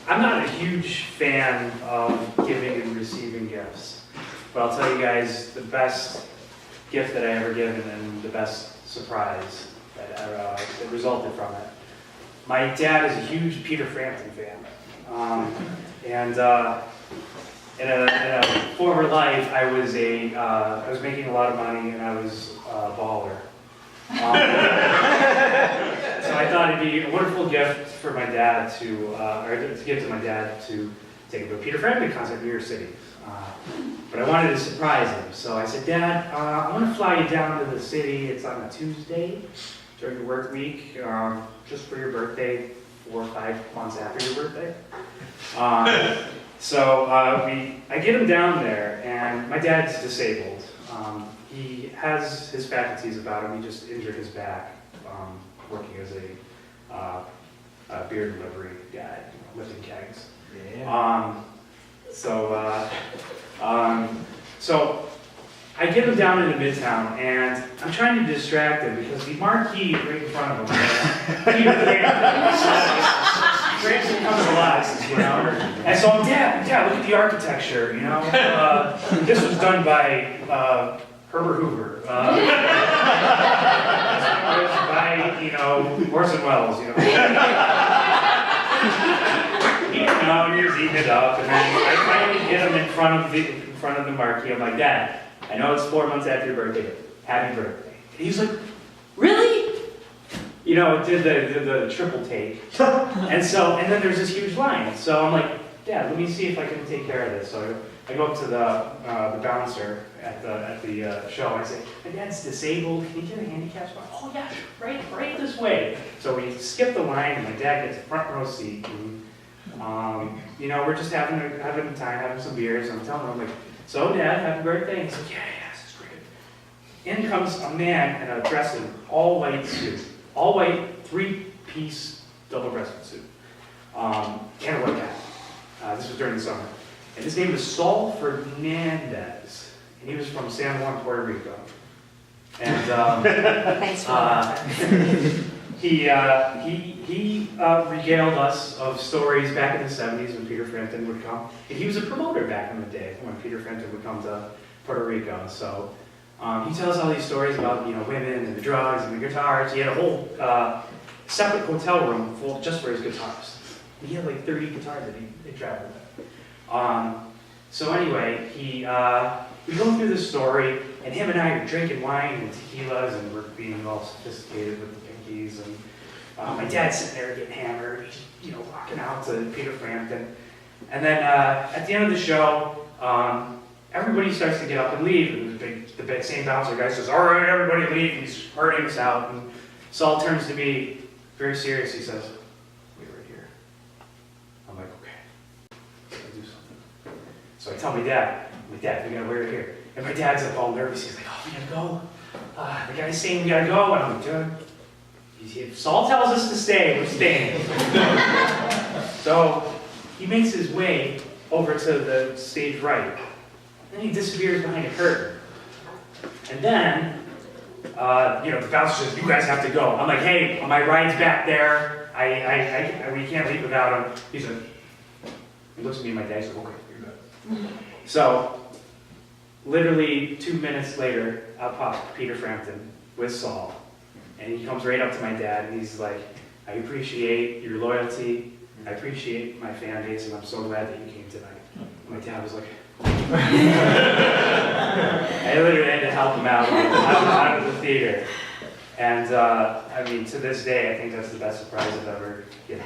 I'm not a huge fan of giving and receiving gifts, but I'll tell you guys the best gift that I ever given and the best surprise that resulted from it. My dad is a huge Peter Frampton fan, and in a former life, I was making a lot of money and I was a baller. So I thought it'd be a wonderful gift for my dad to give to my dad to take him to a Peter Frampton concert in New York City. But I wanted to surprise him, so I said, Dad, I want to fly you down to the city. It's on a Tuesday during your work week, just for your birthday, 4 or 5 months after your birthday. So I get him down there, and my dad's disabled. He has his faculties about him. He just injured his back working as a beer delivery guy, lifting kegs. Yeah. So I get him down into Midtown, and I'm trying to distract him because the marquee right in front of him, Peter Frampton comes alive, you know. And so I'm, Dad, look at the architecture, you know. This was done by Herbert Hoover. By, you know, Orson Welles, you know. And he's eating it up, and then I finally get him in front of the marquee. I'm like, Dad, I know it's 4 months after your birthday. Happy birthday. And he's like, really? You know, it did the triple take. And then there's this huge line. So I'm like, Dad, let me see if I can take care of this. So I go up to the bouncer at the show, and I say, my dad's disabled. Can you get a handicap spot? Oh yeah, right this way. So we skip the line, and my dad gets a front row seat. And, you know, we're just having a time, having some beers. And I'm telling him, I'm like, so Dad, happy birthday. And he's like, yeah, this is great. In comes a man in a dress in all white suit, all white 3-piece double-breasted suit, and a white hat. This was during the summer. And his name was Saul Fernandez, and he was from San Juan, Puerto Rico. And Thanks for he regaled us of stories back in the 70s when Peter Frampton would come. And he was a promoter back in the day when Peter Frampton would come to Puerto Rico. So he tells all these stories about, you know, women and the drugs and the guitars. He had a whole separate hotel room full just for his guitars. He had like 30 guitars that he traveled with. So anyway, we go through this story, and him and I are drinking wine and tequilas, and we're being all sophisticated with the pinkies, and my dad's sitting there getting hammered, you know, walking out to Peter Frampton. And then at the end of the show, everybody starts to get up and leave, and the big same bouncer guy says, all right, everybody leave, and he's herding us out, and Saul turns to me, very serious, he says, wait right here. I'm like, okay. So I tell my dad, we gotta wait here. And my dad's up all nervous. He's like, oh, we gotta go. The guy's saying we gotta go. And I'm like, dude, if Saul tells us to stay, we're staying. So he makes his way over to the stage right. Then he disappears behind a curtain. And then, you know, the bouncer says, you guys have to go. I'm like, hey, my ride's back there. We can't leave without him. He looks at me and my dad says, okay. So, literally 2 minutes later, out pops Peter Frampton with Saul. And he comes right up to my dad and he's like, I appreciate your loyalty. I appreciate my fan base, and I'm so glad that you came tonight. And my dad was like, I literally had to help him out of the theater. And I mean, to this day, I think that's the best surprise I've ever given.